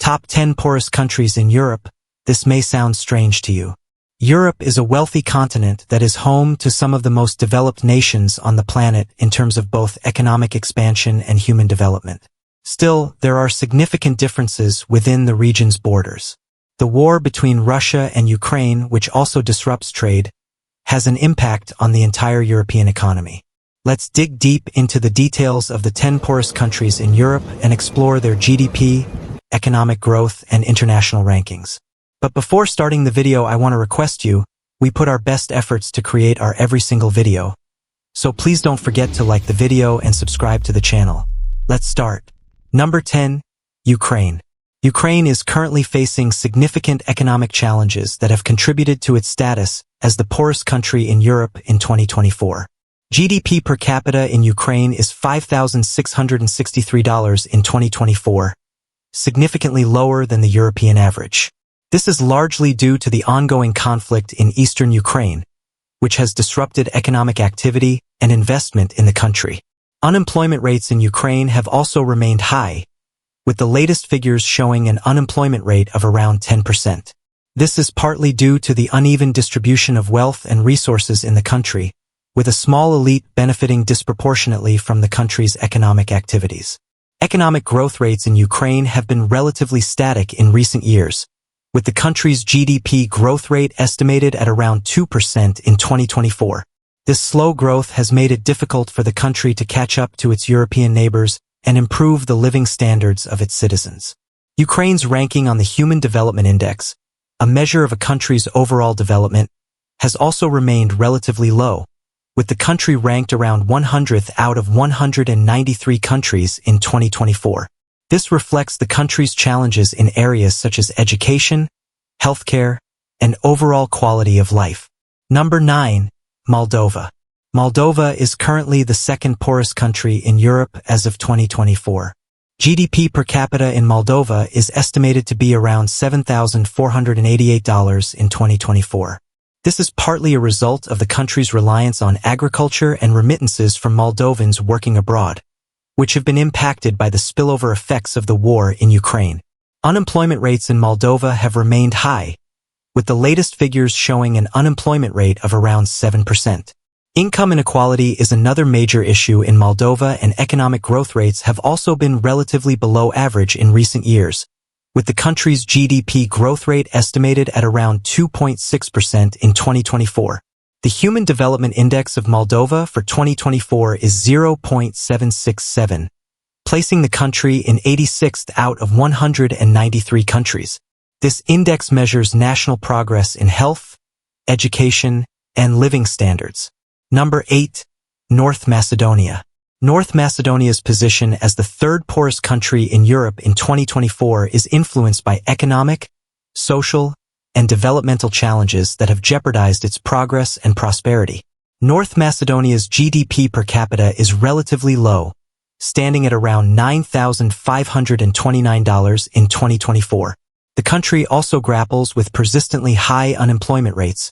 Top 10 poorest countries in Europe. This may sound strange to you. Europe is a wealthy continent that is home to some of the most developed nations on the planet in terms of both economic expansion and human development. Still, there are significant differences within the region's borders. The war between Russia and Ukraine, which also disrupts trade, has an impact on the entire European economy. Let's dig deep into the details of the 10 poorest countries in Europe and explore their GDP, economic growth, and international rankings. But before starting the video, I want to request you, we put our best efforts to create our every single video. So please don't forget to like the video and subscribe to the channel. Let's start. Number 10, Ukraine. Ukraine is currently facing significant economic challenges that have contributed to its status as the poorest country in Europe in 2024. GDP per capita in Ukraine is $5,663 in 2024, significantly lower than the European average. This is largely due to the ongoing conflict in eastern Ukraine, which has disrupted economic activity and investment in the country. Unemployment rates in Ukraine have also remained high, with the latest figures showing an unemployment rate of around 10%. This is partly due to the uneven distribution of wealth and resources in the country, with a small elite benefiting disproportionately from the country's economic activities. Economic growth rates in Ukraine have been relatively static in recent years, with the country's GDP growth rate estimated at around 2% in 2024. This slow growth has made it difficult for the country to catch up to its European neighbors and improve the living standards of its citizens. Ukraine's ranking on the Human Development Index, a measure of a country's overall development, has also remained relatively low, with the country ranked around 100th out of 193 countries in 2024. This reflects the country's challenges in areas such as education, healthcare, and overall quality of life. Number 9, Moldova. Moldova is currently the second poorest country in Europe as of 2024. GDP per capita in Moldova is estimated to be around $7,488 in 2024. This is partly a result of the country's reliance on agriculture and remittances from Moldovans working abroad, which have been impacted by the spillover effects of the war in Ukraine. Unemployment rates in Moldova have remained high, with the latest figures showing an unemployment rate of around 7%. Income inequality is another major issue in Moldova, and economic growth rates have also been relatively below average in recent years, with the country's GDP growth rate estimated at around 2.6% in 2024. The Human Development Index of Moldova for 2024 is 0.767, placing the country in 86th out of 193 countries. This index measures national progress in health, education, and living standards. Number 8, North Macedonia. North Macedonia's position as the third poorest country in Europe in 2024 is influenced by economic, social, and developmental challenges that have jeopardized its progress and prosperity. North Macedonia's GDP per capita is relatively low, standing at around $9,529 in 2024. The country also grapples with persistently high unemployment rates,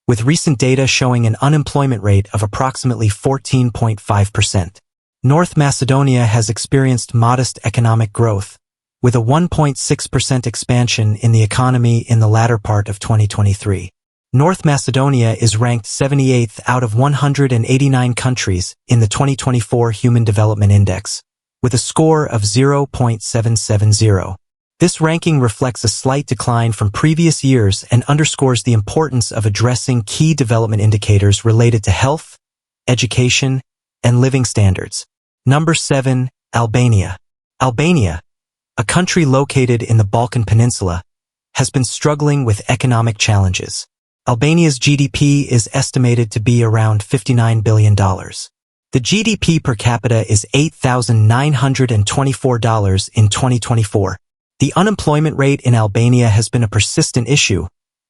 with recent data showing an unemployment rate of approximately 14.5%. North Macedonia has experienced modest economic growth, with a 1.6% expansion in the economy in the latter part of 2023. North Macedonia is ranked 78th out of 189 countries in the 2024 Human Development Index, with a score of 0.770. This ranking reflects a slight decline from previous years and underscores the importance of addressing key development indicators related to health, education, and living standards. Number 7, Albania. Albania, a country located in the Balkan Peninsula, has been struggling with economic challenges. Albania's GDP is estimated to be around $59 billion. The GDP per capita is $8,924 in 2024. The unemployment rate in Albania has been a persistent issue,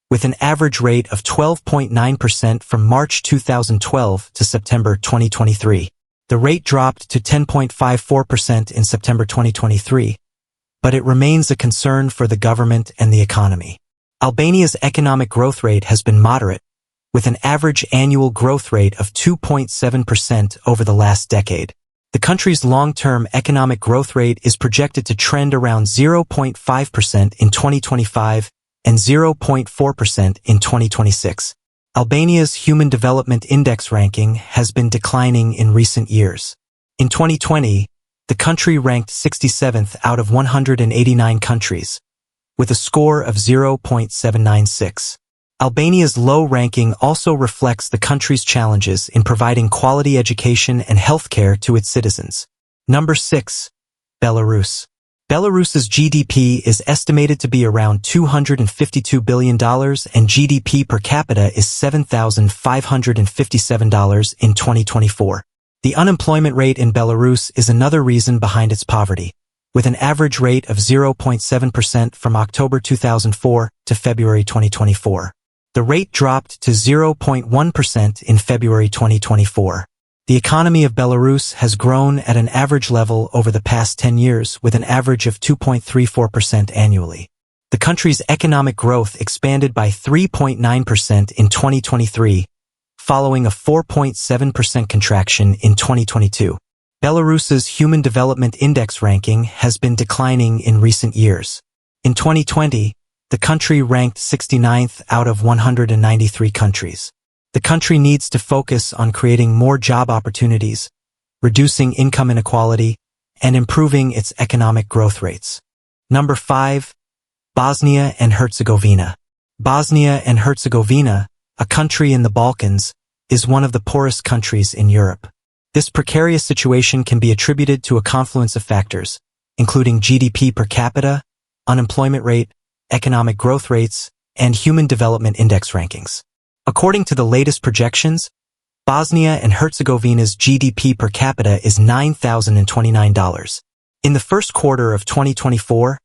with an average rate of 12.9% from March 2012 to September 2023. The rate dropped to 10.54% in September 2023, but it remains a concern for the government and the economy. Albania's economic growth rate has been moderate, with an average annual growth rate of 2.7% over the last decade. The country's long-term economic growth rate is projected to trend around 0.5% in 2025 and 0.4% in 2026. Albania's Human Development Index ranking has been declining in recent years. In 2020, the country ranked 67th out of 189 countries, with a score of 0.796. Albania's low ranking also reflects the country's challenges in providing quality education and healthcare to its citizens. Number 6. Belarus. Belarus's GDP is estimated to be around $252 billion and GDP per capita is $7,557 in 2024. The unemployment rate in Belarus is another reason behind its poverty, with an average rate of 0.7% from October 2004 to February 2024. The rate dropped to 0.1% in February 2024. The economy of Belarus has grown at an average level over the past 10 years with an average of 2.34% annually. The country's economic growth expanded by 3.9% in 2023, following a 4.7% contraction in 2022. Belarus's Human Development Index ranking has been declining in recent years. In 2020, the country ranked 69th out of 193 countries. The country needs to focus on creating more job opportunities, reducing income inequality, and improving its economic growth rates. Number 5. Bosnia and Herzegovina. Bosnia and Herzegovina, a country in the Balkans, is one of the poorest countries in Europe. This precarious situation can be attributed to a confluence of factors, including GDP per capita, unemployment rate, economic growth rates, and Human Development Index rankings. According to the latest projections, Bosnia and Herzegovina's GDP per capita is $9,029. In the first quarter of 2024,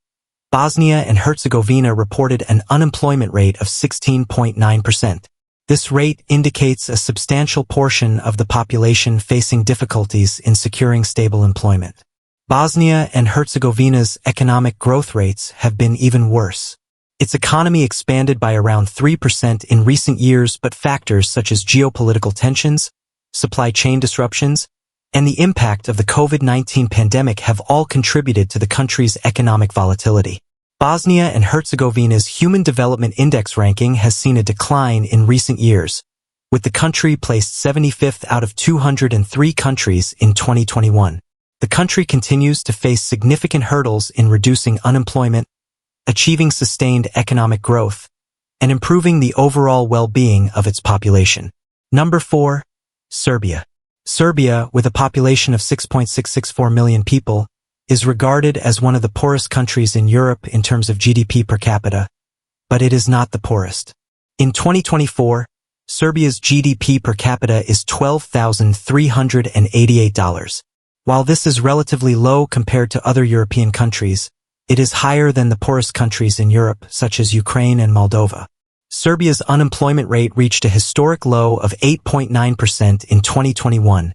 Bosnia and Herzegovina reported an unemployment rate of 16.9%. This rate indicates a substantial portion of the population facing difficulties in securing stable employment. Bosnia and Herzegovina's economic growth rates have been even worse. Its economy expanded by around 3% in recent years, but factors such as geopolitical tensions, supply chain disruptions, and the impact of the COVID-19 pandemic have all contributed to the country's economic volatility. Bosnia and Herzegovina's Human Development Index ranking has seen a decline in recent years, with the country placed 75th out of 203 countries in 2021. The country continues to face significant hurdles in reducing unemployment, achieving sustained economic growth, and improving the overall well-being of its population. Number 4. Serbia. Serbia, with a population of 6.664 million people, is regarded as one of the poorest countries in Europe in terms of GDP per capita, but it is not the poorest. In 2024, Serbia's GDP per capita is $12,388. While this is relatively low compared to other European countries, it is higher than the poorest countries in Europe, such as Ukraine and Moldova. Serbia's unemployment rate reached a historic low of 8.9% in 2021,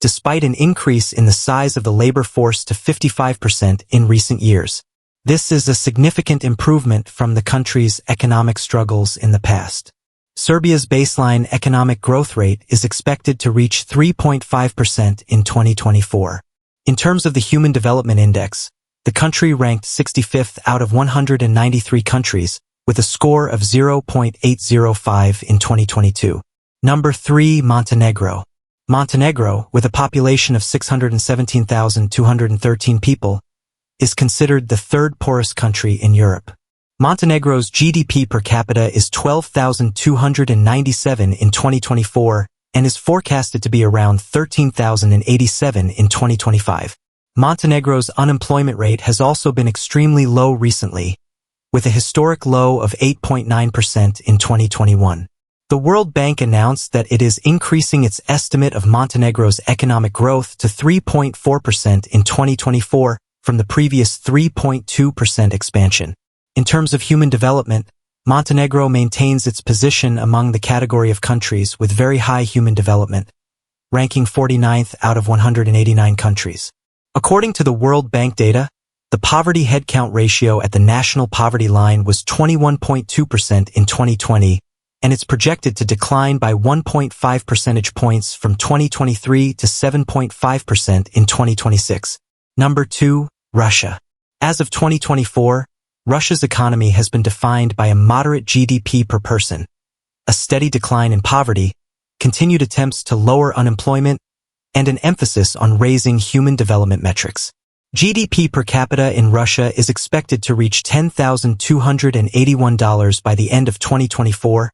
despite an increase in the size of the labor force to 55% in recent years. This is a significant improvement from the country's economic struggles in the past. Serbia's baseline economic growth rate is expected to reach 3.5% in 2024. In terms of the Human Development Index, the country ranked 65th out of 193 countries, with a score of 0.805 in 2022. Number 3. Montenegro. Montenegro, with a population of 617,213 people, is considered the third poorest country in Europe. Montenegro's GDP per capita is $12,297 in 2024 and is forecasted to be around $13,087 in 2025. Montenegro's unemployment rate has also been extremely low recently, with a historic low of 8.9% in 2021. The World Bank announced that it is increasing its estimate of Montenegro's economic growth to 3.4% in 2024 from the previous 3.2% expansion. In terms of human development, Montenegro maintains its position among the category of countries with very high human development, ranking 49th out of 189 countries. According to the World Bank data, the poverty headcount ratio at the national poverty line was 21.2% in 2020 and it's projected to decline by 1.5 percentage points from 2023 to 7.5% in 2026. Number 2, Russia. As of 2024, Russia's economy has been defined by a moderate GDP per person, a steady decline in poverty, continued attempts to lower unemployment, and an emphasis on raising human development metrics. GDP per capita in Russia is expected to reach $10,281 by the end of 2024,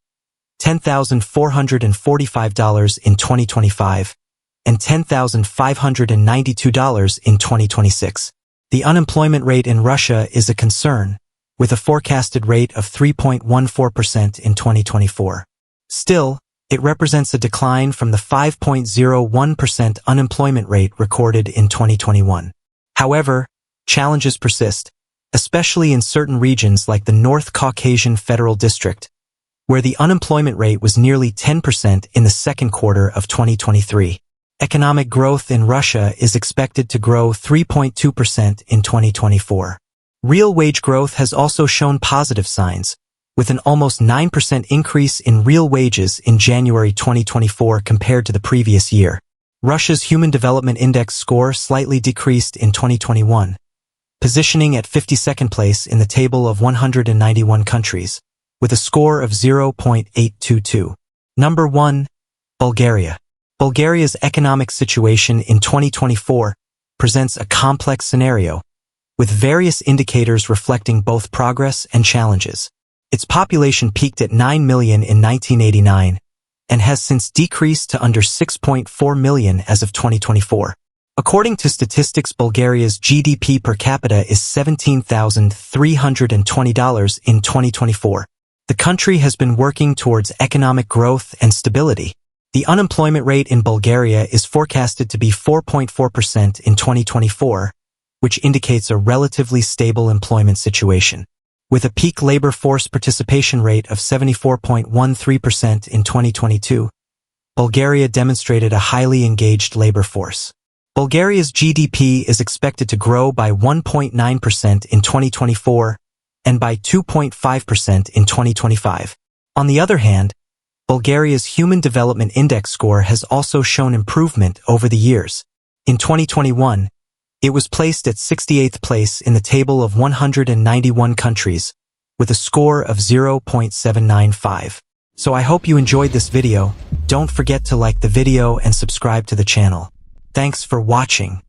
$10,445 in 2025, and $10,592 in 2026. The unemployment rate in Russia is a concern, with a forecasted rate of 3.14% in 2024. Still, it represents a decline from the 5.01% unemployment rate recorded in 2021. However, challenges persist, especially in certain regions like the North Caucasian Federal District, where the unemployment rate was nearly 10% in the second quarter of 2023. Economic growth in Russia is expected to grow 3.2% in 2024. Real wage growth has also shown positive signs, with an almost 9% increase in real wages in January 2024 compared to the previous year. Russia's Human Development Index score slightly decreased in 2021, positioning at 52nd place in the table of 191 countries, with a score of 0.822. Number 1, Bulgaria. Bulgaria's economic situation in 2024 presents a complex scenario, with various indicators reflecting both progress and challenges. Its population peaked at 9 million in 1989 and has since decreased to under 6.4 million as of 2024. According to statistics, Bulgaria's GDP per capita is $17,320 in 2024. The country has been working towards economic growth and stability. The unemployment rate in Bulgaria is forecasted to be 4.4% in 2024, which indicates a relatively stable employment situation. With a peak labor force participation rate of 74.13% in 2022, Bulgaria demonstrated a highly engaged labor force. Bulgaria's GDP is expected to grow by 1.9% in 2024 and by 2.5% in 2025. On the other hand, Bulgaria's Human Development Index score has also shown improvement over the years. In 2021, it was placed at 68th place in the table of 191 countries, with a score of 0.795. So I hope you enjoyed this video. Don't forget to like the video and subscribe to the channel. Thanks for watching.